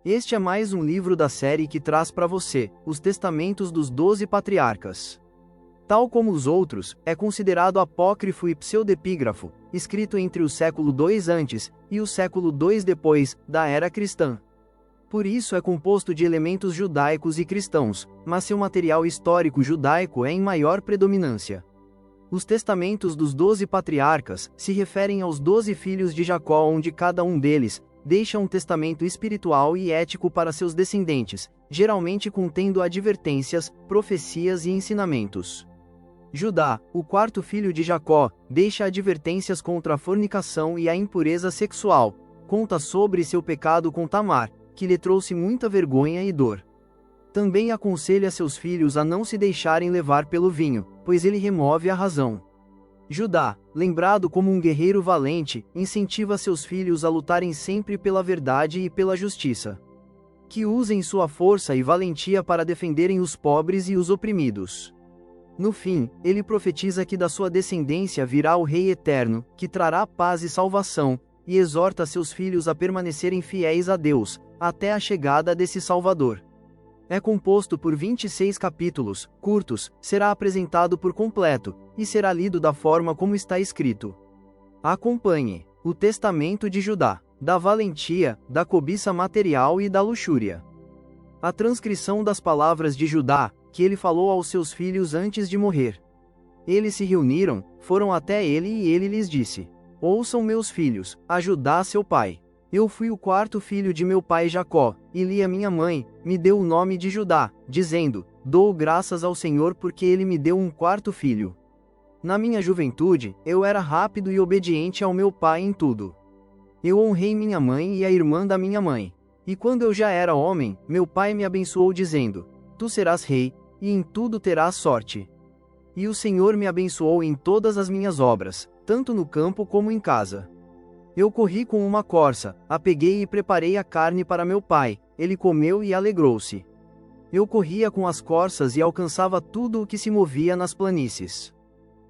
Este é mais um livro da série que traz para você os testamentos dos 12 patriarcas. Tal como os outros, é considerado apócrifo e pseudepígrafo, escrito entre o século II antes e o século II depois da era cristã. Por isso é composto de elementos judaicos e cristãos, mas seu material histórico judaico é em maior predominância. Os testamentos dos 12 patriarcas se referem aos 12 filhos de Jacó, onde cada um deles deixa um testamento espiritual e ético para seus descendentes, geralmente contendo advertências, profecias e ensinamentos. Judá, o quarto filho de Jacó, deixa advertências contra a fornicação e a impureza sexual, conta sobre seu pecado com Tamar, que lhe trouxe muita vergonha e dor. Também aconselha seus filhos a não se deixarem levar pelo vinho, pois ele remove a razão. Judá, lembrado como um guerreiro valente, incentiva seus filhos a lutarem sempre pela verdade e pela justiça. Que usem sua força e valentia para defenderem os pobres e os oprimidos. No fim, ele profetiza que da sua descendência virá o Rei Eterno, que trará paz e salvação, e exorta seus filhos a permanecerem fiéis a Deus, até a chegada desse Salvador. É composto por 26 capítulos, curtos, será apresentado por completo, e será lido da forma como está escrito. Acompanhe o Testamento de Judá, da valentia, da cobiça material e da luxúria. A transcrição das palavras de Judá, que ele falou aos seus filhos antes de morrer. Eles se reuniram, foram até ele e ele lhes disse: Ouçam, meus filhos, a Judá seu pai. Eu fui o quarto filho de meu pai Jacó, e Lia minha mãe me deu o nome de Judá, dizendo: Dou graças ao Senhor porque ele me deu um quarto filho. Na minha juventude, eu era rápido e obediente ao meu pai em tudo. Eu honrei minha mãe e a irmã da minha mãe. E quando eu já era homem, meu pai me abençoou dizendo: Tu serás rei, e em tudo terás sorte. E o Senhor me abençoou em todas as minhas obras, tanto no campo como em casa. Eu corri com uma corça, a peguei e preparei a carne para meu pai, ele comeu e alegrou-se. Eu corria com as corças e alcançava tudo o que se movia nas planícies.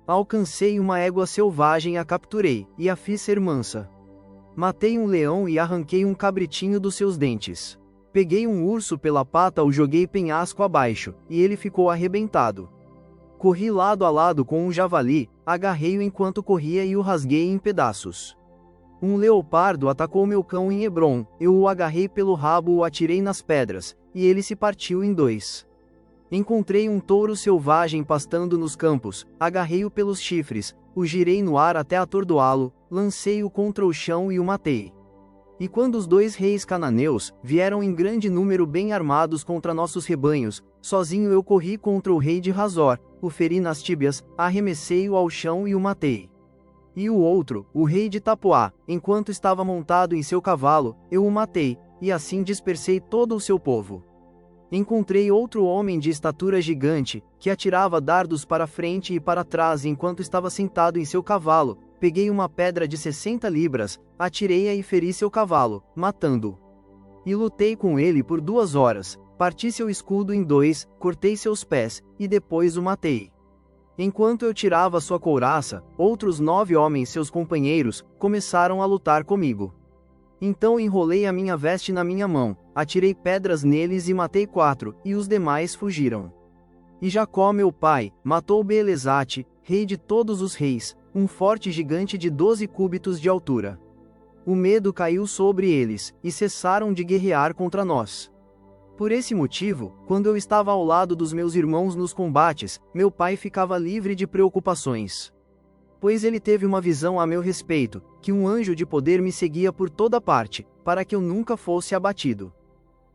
Alcancei uma égua selvagem e a capturei, e a fiz ser mansa. Matei um leão e arranquei um cabritinho dos seus dentes. Peguei um urso pela pata, o joguei penhasco abaixo, e ele ficou arrebentado. Corri lado a lado com um javali, agarrei-o enquanto corria e o rasguei em pedaços. Um leopardo atacou meu cão em Hebrom, eu o agarrei pelo rabo, o atirei nas pedras, e ele se partiu em dois. Encontrei um touro selvagem pastando nos campos, agarrei-o pelos chifres, o girei no ar até atordoá-lo, lancei-o contra o chão e o matei. E quando os 2 reis cananeus vieram em grande número bem armados contra nossos rebanhos, sozinho eu corri contra o rei de Razor, o feri nas tíbias, arremessei-o ao chão e o matei. E o outro, o rei de Tapuá, enquanto estava montado em seu cavalo, eu o matei, e assim dispersei todo o seu povo. Encontrei outro homem de estatura gigante, que atirava dardos para frente e para trás enquanto estava sentado em seu cavalo. Peguei uma pedra de 60 libras, atirei-a e feri seu cavalo, matando-o. E lutei com ele por 2 horas, parti seu escudo em 2, cortei seus pés, e depois o matei. Enquanto eu tirava sua couraça, outros 9 homens, seus companheiros, começaram a lutar comigo. Então enrolei a minha veste na minha mão, atirei pedras neles e matei 4, e os demais fugiram. E Jacó meu pai, matou Belezate, rei de todos os reis, um forte gigante de 12 cúbitos de altura. O medo caiu sobre eles, e cessaram de guerrear contra nós. Por esse motivo, quando eu estava ao lado dos meus irmãos nos combates, meu pai ficava livre de preocupações. Pois ele teve uma visão a meu respeito, que um anjo de poder me seguia por toda parte, para que eu nunca fosse abatido.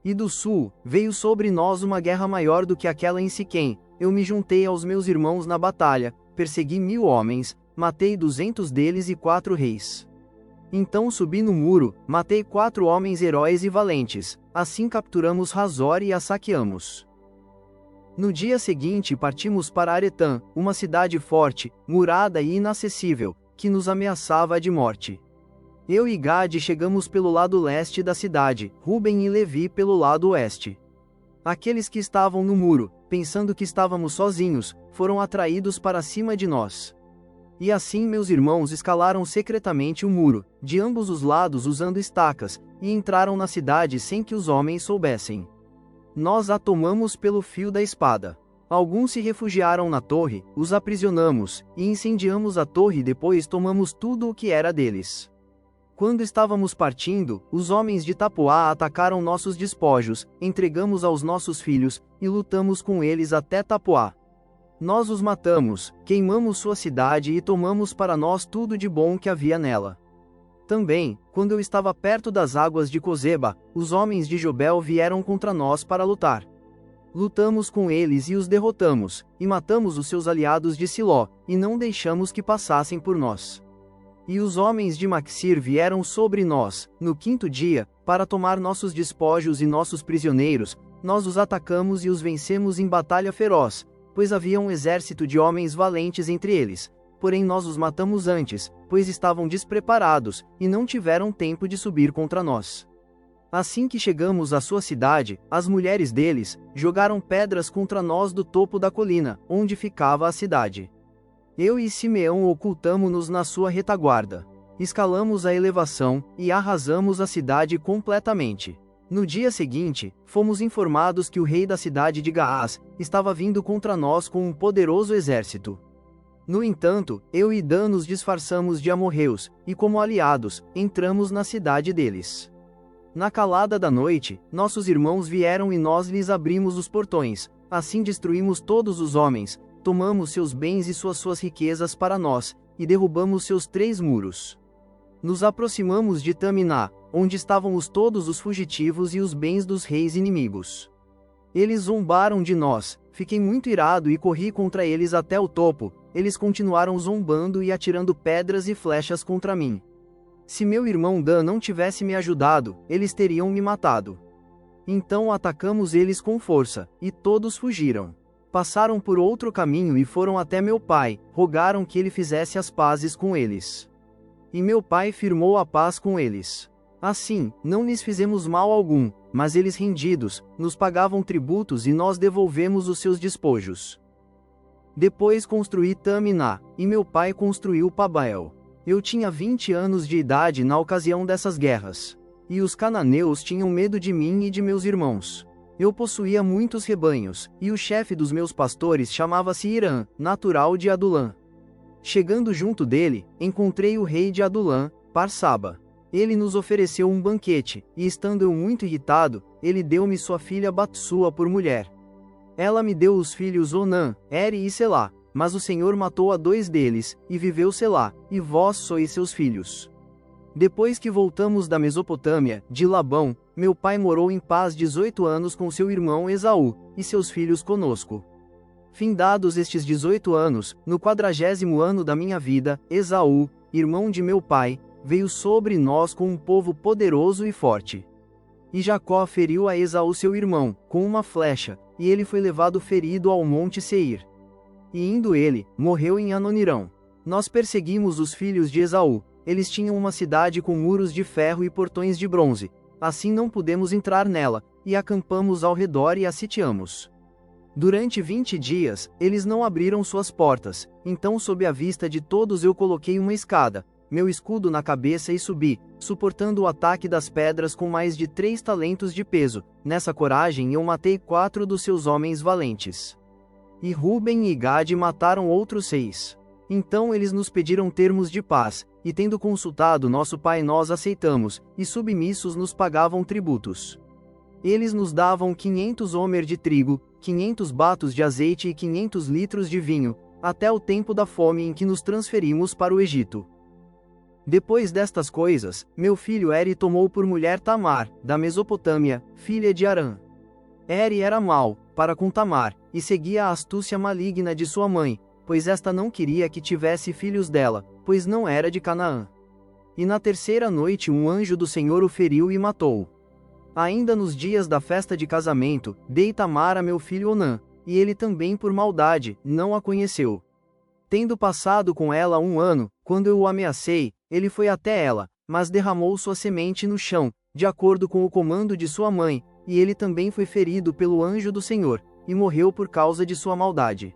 E do sul, veio sobre nós uma guerra maior do que aquela em Siquém, eu me juntei aos meus irmãos na batalha, persegui 1000 homens, matei 200 deles e 4 reis. Então subi no muro, matei 4 homens heróis e valentes, assim capturamos Razor e a saqueamos. No dia seguinte partimos para Aretã, uma cidade forte, murada e inacessível, que nos ameaçava de morte. Eu e Gade chegamos pelo lado leste da cidade, Ruben e Levi pelo lado oeste. Aqueles que estavam no muro, pensando que estávamos sozinhos, foram atraídos para cima de nós. E assim meus irmãos escalaram secretamente o muro, de ambos os lados usando estacas, e entraram na cidade sem que os homens soubessem. Nós a tomamos pelo fio da espada. Alguns se refugiaram na torre, os aprisionamos, e incendiamos a torre e depois tomamos tudo o que era deles. Quando estávamos partindo, os homens de Tapuá atacaram nossos despojos, entregamos aos nossos filhos, e lutamos com eles até Tapuá. Nós os matamos, queimamos sua cidade e tomamos para nós tudo de bom que havia nela. Também, quando eu estava perto das águas de Cozeba, os homens de Jobel vieram contra nós para lutar. Lutamos com eles e os derrotamos, e matamos os seus aliados de Siló, e não deixamos que passassem por nós. E os homens de Maxir vieram sobre nós, no quinto dia, para tomar nossos despojos e nossos prisioneiros. Nós os atacamos e os vencemos em batalha feroz, pois havia um exército de homens valentes entre eles, porém nós os matamos antes, pois estavam despreparados, e não tiveram tempo de subir contra nós. Assim que chegamos à sua cidade, as mulheres deles jogaram pedras contra nós do topo da colina, onde ficava a cidade. Eu e Simeão ocultamo-nos na sua retaguarda. Escalamos a elevação, e arrasamos a cidade completamente. No dia seguinte, fomos informados que o rei da cidade de Gaás estava vindo contra nós com um poderoso exército. No entanto, eu e Dan nos disfarçamos de amorreus, e como aliados, entramos na cidade deles. Na calada da noite, nossos irmãos vieram e nós lhes abrimos os portões, assim destruímos todos os homens, tomamos seus bens e suas riquezas para nós, e derrubamos seus 3 muros. Nos aproximamos de Taminá, onde estavam todos os fugitivos e os bens dos reis inimigos. Eles zombaram de nós, fiquei muito irado e corri contra eles até o topo, eles continuaram zombando e atirando pedras e flechas contra mim. Se meu irmão Dan não tivesse me ajudado, eles teriam me matado. Então atacamos eles com força, e todos fugiram. Passaram por outro caminho e foram até meu pai, rogaram que ele fizesse as pazes com eles. E meu pai firmou a paz com eles. Assim, não lhes fizemos mal algum, mas eles rendidos, nos pagavam tributos e nós devolvemos os seus despojos. Depois construí Taminá, e meu pai construiu Pabael. Eu tinha 20 anos de idade na ocasião dessas guerras. E os cananeus tinham medo de mim e de meus irmãos. Eu possuía muitos rebanhos, e o chefe dos meus pastores chamava-se Irã, natural de Adulã. Chegando junto dele, encontrei o rei de Adulã, Parsaba. Ele nos ofereceu um banquete, e estando eu muito irritado, ele deu-me sua filha Batsua por mulher. Ela me deu os filhos Onã, Eri e Selá, mas o Senhor matou a 2 deles, e viveu Selá, e vós sois seus filhos. Depois que voltamos da Mesopotâmia, de Labão, meu pai morou em paz 18 anos com seu irmão Esaú, e seus filhos conosco. Findados estes 18 anos, no 40º ano da minha vida, Esaú, irmão de meu pai, veio sobre nós com um povo poderoso e forte. E Jacó feriu a Esaú seu irmão, com uma flecha, e ele foi levado ferido ao monte Seir. E indo ele, morreu em Anonirão. Nós perseguimos os filhos de Esaú, eles tinham uma cidade com muros de ferro e portões de bronze, assim não pudemos entrar nela, e acampamos ao redor e a sitiamos. Durante 20 dias, eles não abriram suas portas, então sob a vista de todos eu coloquei uma escada, meu escudo na cabeça e subi, suportando o ataque das pedras com mais de 3 talentos de peso. Nessa coragem eu matei 4 dos seus homens valentes. E Ruben e Gade mataram outros 6. Então eles nos pediram termos de paz, e tendo consultado nosso pai nós aceitamos, e submissos nos pagavam tributos. Eles nos davam 500 homer de trigo, 500 batos de azeite e 500 litros de vinho, até o tempo da fome em que nos transferimos para o Egito. Depois destas coisas, meu filho Eri tomou por mulher Tamar, da Mesopotâmia, filha de Arã. Eri era mau, para com Tamar, e seguia a astúcia maligna de sua mãe, pois esta não queria que tivesse filhos dela, pois não era de Canaã. E na 3ª noite um anjo do Senhor o feriu e matou. Ainda nos dias da festa de casamento, dei Tamar a meu filho Onã, e ele também por maldade, não a conheceu. Tendo passado com ela 1 ano, quando eu o ameacei, ele foi até ela, mas derramou sua semente no chão, de acordo com o comando de sua mãe, e ele também foi ferido pelo anjo do Senhor, e morreu por causa de sua maldade.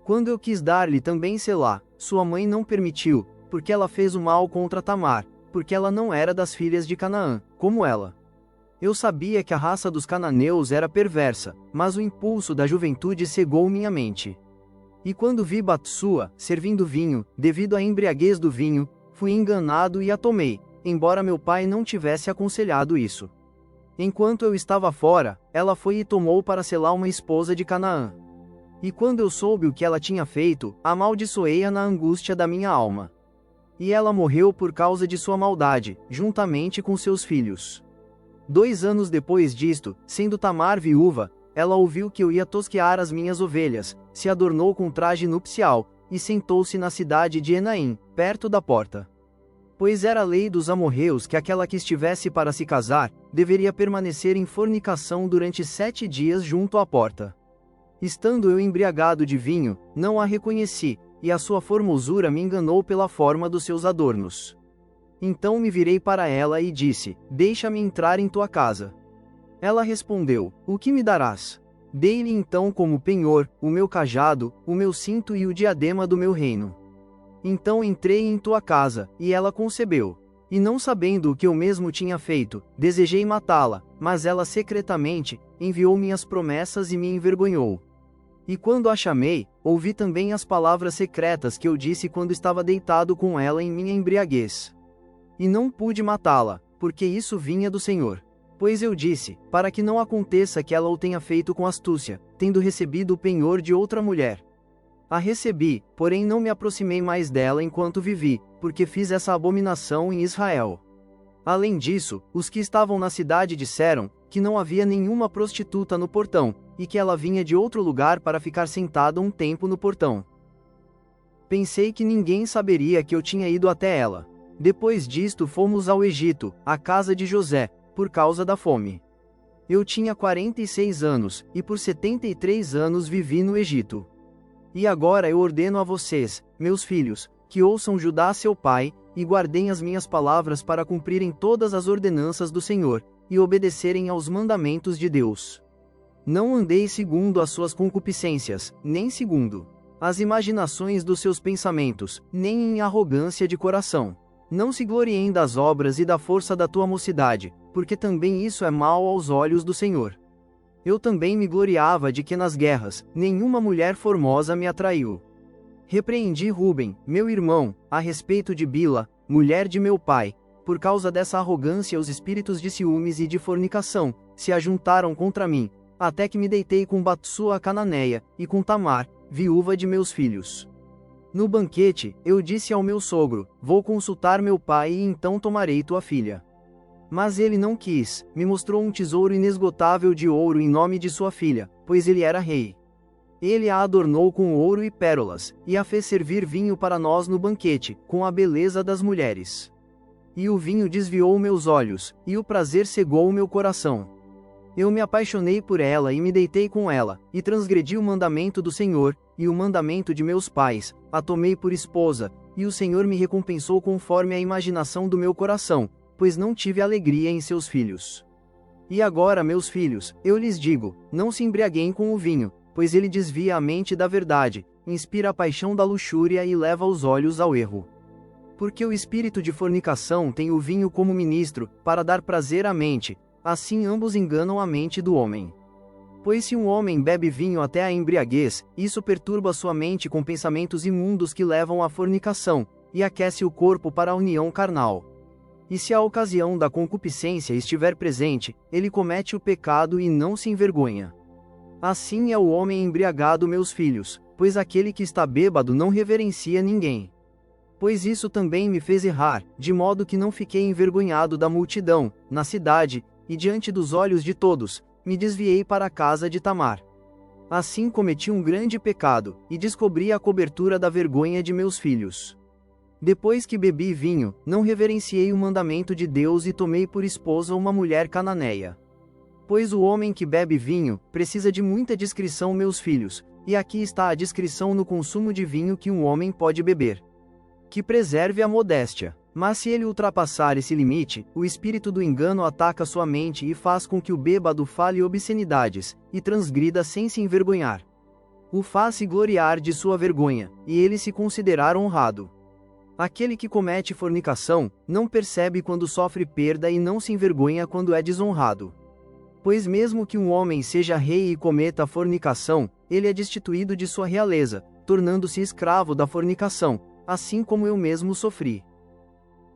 Quando eu quis dar-lhe também Selá, sua mãe não permitiu, porque ela fez o mal contra Tamar, porque ela não era das filhas de Canaã, como ela. Eu sabia que a raça dos cananeus era perversa, mas o impulso da juventude cegou minha mente. E quando vi Batsua, servindo vinho, devido à embriaguez do vinho, fui enganado e a tomei, embora meu pai não tivesse aconselhado isso. Enquanto eu estava fora, ela foi e tomou para Selá uma esposa de Canaã. E quando eu soube o que ela tinha feito, amaldiçoei-a na angústia da minha alma. E ela morreu por causa de sua maldade, juntamente com seus filhos. 2 anos depois disto, sendo Tamar viúva, ela ouviu que eu ia tosquear as minhas ovelhas, se adornou com traje nupcial, e sentou-se na cidade de Enaim, perto da porta. Pois era a lei dos amorreus que aquela que estivesse para se casar, deveria permanecer em fornicação durante 7 dias junto à porta. Estando eu embriagado de vinho, não a reconheci, e a sua formosura me enganou pela forma dos seus adornos. Então me virei para ela e disse: deixa-me entrar em tua casa. Ela respondeu: o que me darás? Dei-lhe então como penhor, o meu cajado, o meu cinto e o diadema do meu reino. Então entrei em tua casa, e ela concebeu. E não sabendo o que eu mesmo tinha feito, desejei matá-la, mas ela secretamente enviou minhas promessas e me envergonhou. E quando a chamei, ouvi também as palavras secretas que eu disse quando estava deitado com ela em minha embriaguez. E não pude matá-la, porque isso vinha do Senhor. Pois eu disse, para que não aconteça que ela o tenha feito com astúcia, tendo recebido o penhor de outra mulher. A recebi, porém não me aproximei mais dela enquanto vivi, porque fiz essa abominação em Israel. Além disso, os que estavam na cidade disseram que não havia nenhuma prostituta no portão, e que ela vinha de outro lugar para ficar sentada um tempo no portão. Pensei que ninguém saberia que eu tinha ido até ela. Depois disto fomos ao Egito, à casa de José, por causa da fome. Eu tinha 46 anos, e por 73 anos vivi no Egito. E agora eu ordeno a vocês, meus filhos, que ouçam Judá seu pai, e guardem as minhas palavras para cumprirem todas as ordenanças do Senhor, e obedecerem aos mandamentos de Deus. Não andeis segundo as suas concupiscências, nem segundo as imaginações dos seus pensamentos, nem em arrogância de coração. Não se gloriem das obras e da força da tua mocidade, porque também isso é mal aos olhos do Senhor. Eu também me gloriava de que nas guerras, nenhuma mulher formosa me atraiu. Repreendi Ruben, meu irmão, a respeito de Bila, mulher de meu pai, por causa dessa arrogância os espíritos de ciúmes e de fornicação, se ajuntaram contra mim, até que me deitei com Batsua a cananeia, e com Tamar, viúva de meus filhos. No banquete, eu disse ao meu sogro, vou consultar meu pai e então tomarei tua filha. Mas ele não quis, me mostrou um tesouro inesgotável de ouro em nome de sua filha, pois ele era rei. Ele a adornou com ouro e pérolas, e a fez servir vinho para nós no banquete, com a beleza das mulheres. E o vinho desviou meus olhos, e o prazer cegou meu coração. Eu me apaixonei por ela e me deitei com ela, e transgredi o mandamento do Senhor, e o mandamento de meus pais, a tomei por esposa, e o Senhor me recompensou conforme a imaginação do meu coração, pois não tive alegria em seus filhos. E agora, meus filhos, eu lhes digo, não se embriaguem com o vinho, pois ele desvia a mente da verdade, inspira a paixão da luxúria e leva os olhos ao erro. Porque o espírito de fornicação tem o vinho como ministro, para dar prazer à mente, assim ambos enganam a mente do homem. Pois se um homem bebe vinho até a embriaguez, isso perturba sua mente com pensamentos imundos que levam à fornicação, e aquece o corpo para a união carnal. E se a ocasião da concupiscência estiver presente, ele comete o pecado e não se envergonha. Assim é o homem embriagado, meus filhos, pois aquele que está bêbado não reverencia ninguém. Pois isso também me fez errar, de modo que não fiquei envergonhado da multidão, na cidade, e diante dos olhos de todos, me desviei para a casa de Tamar. Assim cometi um grande pecado, e descobri a cobertura da vergonha de meus filhos. Depois que bebi vinho, não reverenciei o mandamento de Deus e tomei por esposa uma mulher cananeia. Pois o homem que bebe vinho, precisa de muita discrição, meus filhos, e aqui está a discrição no consumo de vinho que um homem pode beber. Que preserve a modéstia. Mas se ele ultrapassar esse limite, o espírito do engano ataca sua mente e faz com que o bêbado fale obscenidades, e transgrida sem se envergonhar. o faz se gloriar de sua vergonha, e ele se considerar honrado. Aquele que comete fornicação, não percebe quando sofre perda e não se envergonha quando é desonrado. Pois mesmo que um homem seja rei e cometa fornicação, ele é destituído de sua realeza, tornando-se escravo da fornicação, assim como eu mesmo sofri.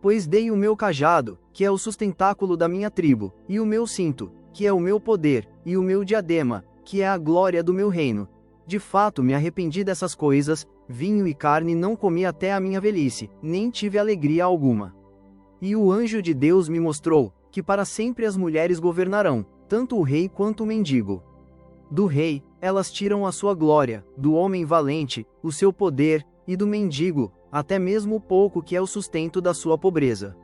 Pois dei o meu cajado, que é o sustentáculo da minha tribo, e o meu cinto, que é o meu poder, e o meu diadema, que é a glória do meu reino. De fato me arrependi dessas coisas, vinho e carne não comi até a minha velhice, nem tive alegria alguma. E o anjo de Deus me mostrou, que para sempre as mulheres governarão, tanto o rei quanto o mendigo. Do rei, elas tiram a sua glória, do homem valente, o seu poder, e do mendigo, até mesmo o pouco que é o sustento da sua pobreza.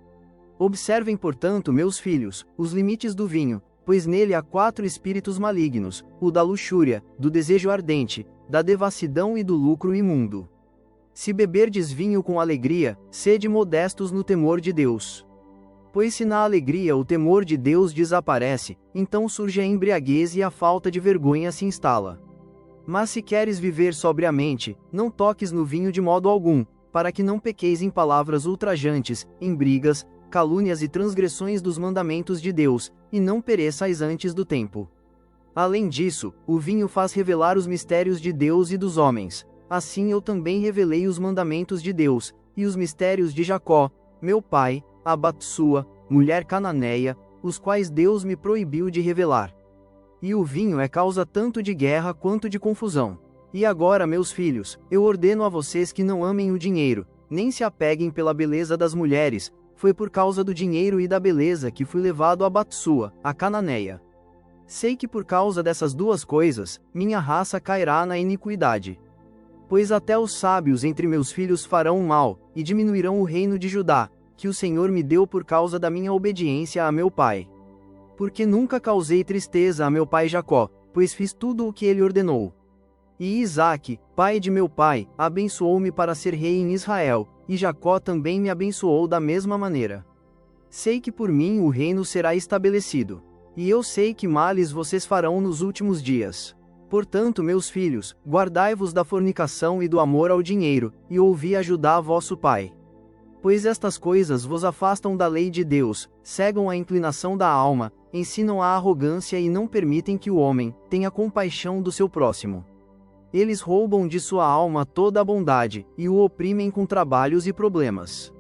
Observem, portanto, meus filhos, os limites do vinho, pois nele há 4 espíritos malignos, o da luxúria, do desejo ardente, da devassidão e do lucro imundo. Se beberdes vinho com alegria, sede modestos no temor de Deus. Pois se na alegria o temor de Deus desaparece, então surge a embriaguez e a falta de vergonha se instala. Mas se queres viver sobriamente, não toques no vinho de modo algum, para que não pequeis em palavras ultrajantes, em brigas, calúnias e transgressões dos mandamentos de Deus, e não pereçais antes do tempo. Além disso, o vinho faz revelar os mistérios de Deus e dos homens. Assim eu também revelei os mandamentos de Deus, e os mistérios de Jacó, meu pai, a Batsua, mulher cananeia, os quais Deus me proibiu de revelar. E o vinho é causa tanto de guerra quanto de confusão. E agora, meus filhos, eu ordeno a vocês que não amem o dinheiro, nem se apeguem pela beleza das mulheres. Foi por causa do dinheiro e da beleza que fui levado a Batsua, a cananeia. Sei que por causa dessas 2 coisas, minha raça cairá na iniquidade. Pois até os sábios entre meus filhos farão mal, e diminuirão o reino de Judá, que o Senhor me deu por causa da minha obediência a meu pai. Porque nunca causei tristeza a meu pai Jacó, pois fiz tudo o que ele ordenou. E Isaque, pai de meu pai, abençoou-me para ser rei em Israel, e Jacó também me abençoou da mesma maneira. Sei que por mim o reino será estabelecido. E eu sei que males vocês farão nos últimos dias. Portanto, meus filhos, guardai-vos da fornicação e do amor ao dinheiro, e ouvi a Judá vosso pai. Pois estas coisas vos afastam da lei de Deus, cegam a inclinação da alma, ensinam a arrogância e não permitem que o homem tenha compaixão do seu próximo. Eles roubam de sua alma toda a bondade, e o oprimem com trabalhos e problemas.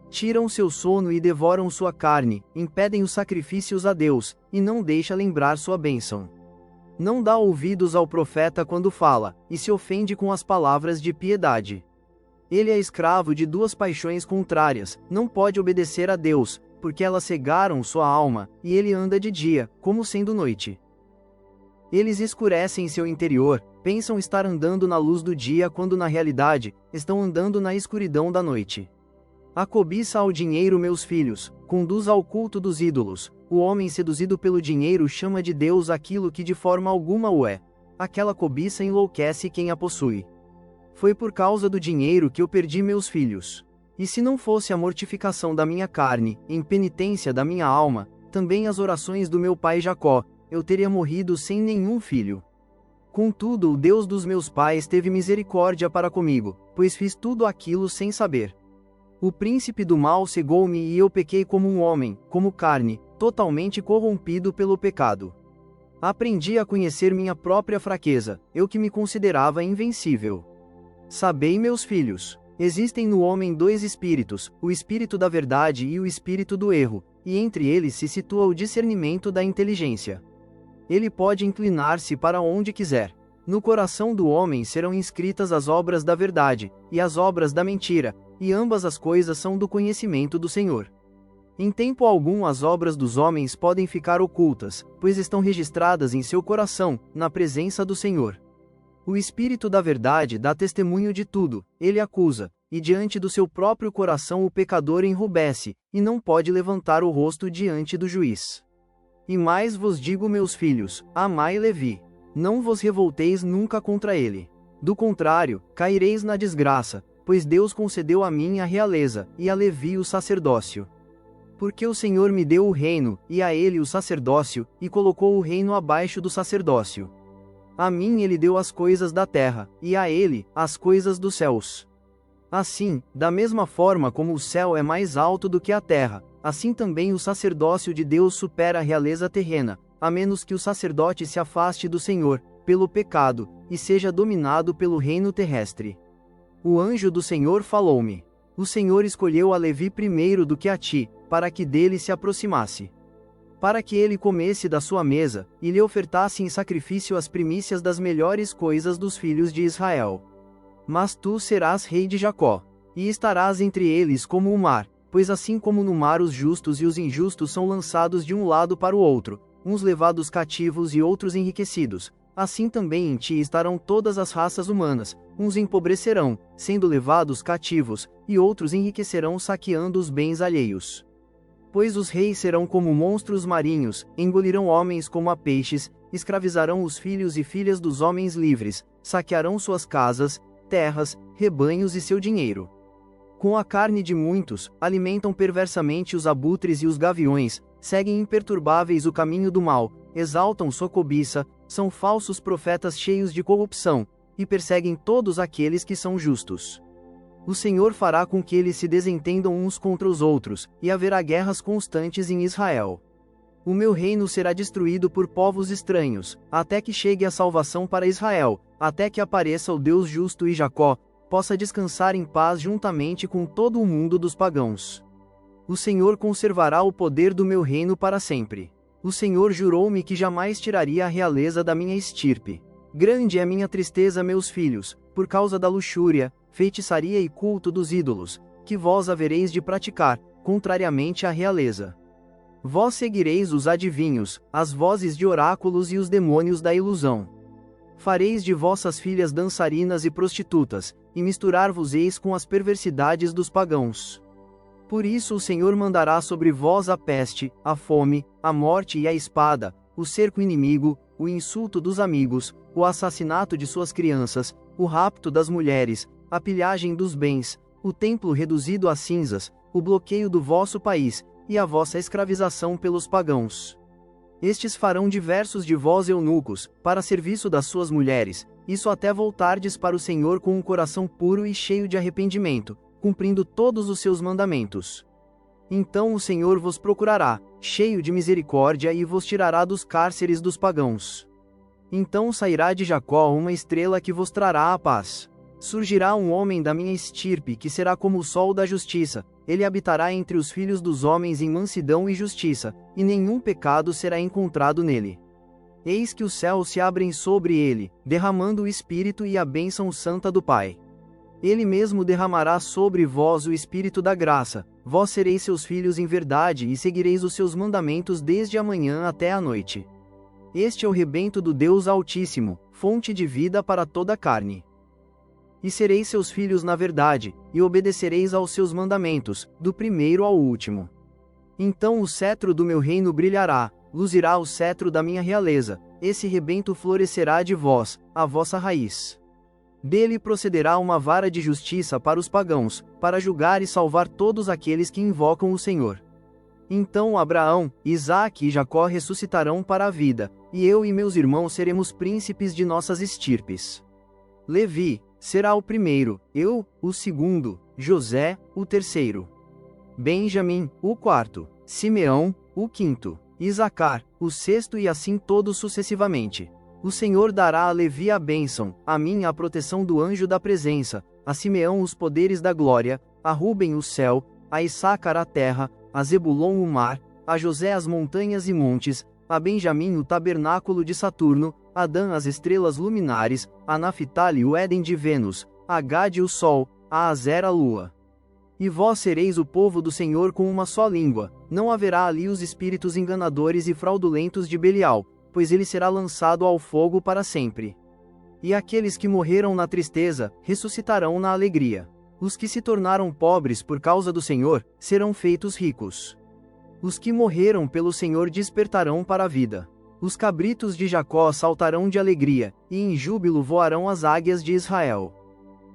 Tiram seu sono e devoram sua carne, impedem os sacrifícios a Deus, e não deixa lembrar sua bênção. Não dá ouvidos ao profeta quando fala, e se ofende com as palavras de piedade. Ele é escravo de 2 paixões contrárias, não pode obedecer a Deus, porque elas cegaram sua alma, e ele anda de dia, como sendo noite. Eles escurecem seu interior, pensam estar andando na luz do dia quando na realidade, estão andando na escuridão da noite. A cobiça ao dinheiro, meus filhos, conduz ao culto dos ídolos. O homem seduzido pelo dinheiro chama de Deus aquilo que de forma alguma o é. Aquela cobiça enlouquece quem a possui. Foi por causa do dinheiro que eu perdi meus filhos. E se não fosse a mortificação da minha carne, em penitência da minha alma, também as orações do meu pai Jacó, eu teria morrido sem nenhum filho. Contudo, o Deus dos meus pais teve misericórdia para comigo, pois fiz tudo aquilo sem saber. O príncipe do mal cegou-me e eu pequei como um homem, como carne, totalmente corrompido pelo pecado. Aprendi a conhecer minha própria fraqueza, eu que me considerava invencível. Sabei, meus filhos, existem no homem 2 espíritos, o espírito da verdade e o espírito do erro, e entre eles se situa o discernimento da inteligência. Ele pode inclinar-se para onde quiser. No coração do homem serão inscritas as obras da verdade, e as obras da mentira, e ambas as coisas são do conhecimento do Senhor. Em tempo algum as obras dos homens podem ficar ocultas, pois estão registradas em seu coração, na presença do Senhor. O Espírito da verdade dá testemunho de tudo, ele acusa, e diante do seu próprio coração o pecador enrubesce, e não pode levantar o rosto diante do juiz. E mais vos digo, meus filhos, amai Levi. Não vos revolteis nunca contra ele. Do contrário, caireis na desgraça, pois Deus concedeu a mim a realeza, e a Levi o sacerdócio. Porque o Senhor me deu o reino, e a ele o sacerdócio, e colocou o reino abaixo do sacerdócio. A mim ele deu as coisas da terra, e a ele, as coisas dos céus. Assim, da mesma forma como o céu é mais alto do que a terra, assim também o sacerdócio de Deus supera a realeza terrena, a menos que o sacerdote se afaste do Senhor, pelo pecado, e seja dominado pelo reino terrestre. O anjo do Senhor falou-me: O Senhor escolheu a Levi primeiro do que a ti, para que dele se aproximasse. Para que ele comesse da sua mesa, e lhe ofertasse em sacrifício as primícias das melhores coisas dos filhos de Israel. Mas tu serás rei de Jacó, e estarás entre eles como o mar, pois assim como no mar os justos e os injustos são lançados de um lado para o outro, uns levados cativos e outros enriquecidos, assim também em ti estarão todas as raças humanas, uns empobrecerão, sendo levados cativos, e outros enriquecerão saqueando os bens alheios. Pois os reis serão como monstros marinhos, engolirão homens como a peixes, escravizarão os filhos e filhas dos homens livres, saquearão suas casas, terras, rebanhos e seu dinheiro. Com a carne de muitos, alimentam perversamente os abutres e os gaviões, seguem imperturbáveis o caminho do mal, exaltam sua cobiça, são falsos profetas cheios de corrupção, e perseguem todos aqueles que são justos. O Senhor fará com que eles se desentendam uns contra os outros, e haverá guerras constantes em Israel. O meu reino será destruído por povos estranhos, até que chegue a salvação para Israel, até que apareça o Deus justo e Jacó possa descansar em paz juntamente com todo o mundo dos pagãos. O Senhor conservará o poder do meu reino para sempre. O Senhor jurou-me que jamais tiraria a realeza da minha estirpe. Grande é minha tristeza, meus filhos, por causa da luxúria, feitiçaria e culto dos ídolos, que vós havereis de praticar, contrariamente à realeza. Vós seguireis os adivinhos, as vozes de oráculos e os demônios da ilusão. Fareis de vossas filhas dançarinas e prostitutas, e misturar-vos-eis com as perversidades dos pagãos. Por isso o Senhor mandará sobre vós a peste, a fome, a morte e a espada, o cerco inimigo, o insulto dos amigos, o assassinato de suas crianças, o rapto das mulheres, a pilhagem dos bens, o templo reduzido a cinzas, o bloqueio do vosso país, e a vossa escravização pelos pagãos. Estes farão diversos de vós eunucos, para serviço das suas mulheres, isso até voltardes para o Senhor com um coração puro e cheio de arrependimento, cumprindo todos os seus mandamentos. Então o Senhor vos procurará, cheio de misericórdia, e vos tirará dos cárceres dos pagãos. Então sairá de Jacó uma estrela que vos trará a paz. Surgirá um homem da minha estirpe que será como o sol da justiça, ele habitará entre os filhos dos homens em mansidão e justiça, e nenhum pecado será encontrado nele. Eis que os céus se abrem sobre ele, derramando o Espírito e a bênção santa do Pai. Ele mesmo derramará sobre vós o Espírito da graça, vós sereis seus filhos em verdade e seguireis os seus mandamentos desde a manhã até a noite. Este é o rebento do Deus Altíssimo, fonte de vida para toda a carne. E sereis seus filhos na verdade, e obedecereis aos seus mandamentos, do primeiro ao último. Então o cetro do meu reino brilhará, luzirá o cetro da minha realeza, esse rebento florescerá de vós, a vossa raiz. Dele procederá uma vara de justiça para os pagãos, para julgar e salvar todos aqueles que invocam o Senhor. Então Abraão, Isaque e Jacó ressuscitarão para a vida, e eu e meus irmãos seremos príncipes de nossas estirpes. Levi será o primeiro, eu, o segundo, José, o terceiro. Benjamim, o quarto, Simeão, o quinto, Isacar, o sexto e assim todos sucessivamente. O Senhor dará a Levi a bênção, a mim a proteção do anjo da presença, a Simeão os poderes da glória, a Ruben o céu, a Issacar a terra, a Zebulon o mar, a José as montanhas e montes, a Benjamim o tabernáculo de Saturno, a Dan as estrelas luminares, a Naphtali o Éden de Vênus, a Gade o sol, a Azer a lua. E vós sereis o povo do Senhor com uma só língua, não haverá ali os espíritos enganadores e fraudulentos de Belial, pois ele será lançado ao fogo para sempre. E aqueles que morreram na tristeza, ressuscitarão na alegria. Os que se tornaram pobres por causa do Senhor, serão feitos ricos. Os que morreram pelo Senhor despertarão para a vida. Os cabritos de Jacó saltarão de alegria, e em júbilo voarão as águias de Israel.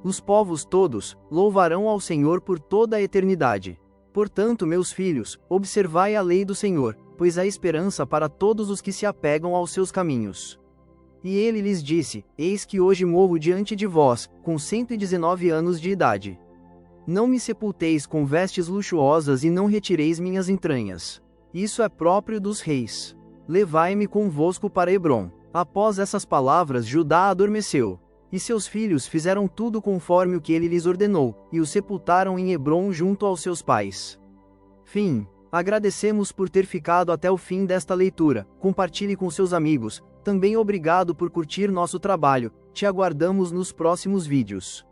Os povos todos louvarão ao Senhor por toda a eternidade. Portanto, meus filhos, observai a lei do Senhor, pois há esperança para todos os que se apegam aos seus caminhos. E ele lhes disse: Eis que hoje morro diante de vós, com 119 anos de idade. Não me sepulteis com vestes luxuosas e não retireis minhas entranhas. Isso é próprio dos reis. Levai-me convosco para Hebrom. Após essas palavras, Judá adormeceu. E seus filhos fizeram tudo conforme o que ele lhes ordenou, e o sepultaram em Hebrom junto aos seus pais. Fim. Agradecemos por ter ficado até o fim desta leitura. Compartilhe com seus amigos. Também obrigado por curtir nosso trabalho. Te aguardamos nos próximos vídeos.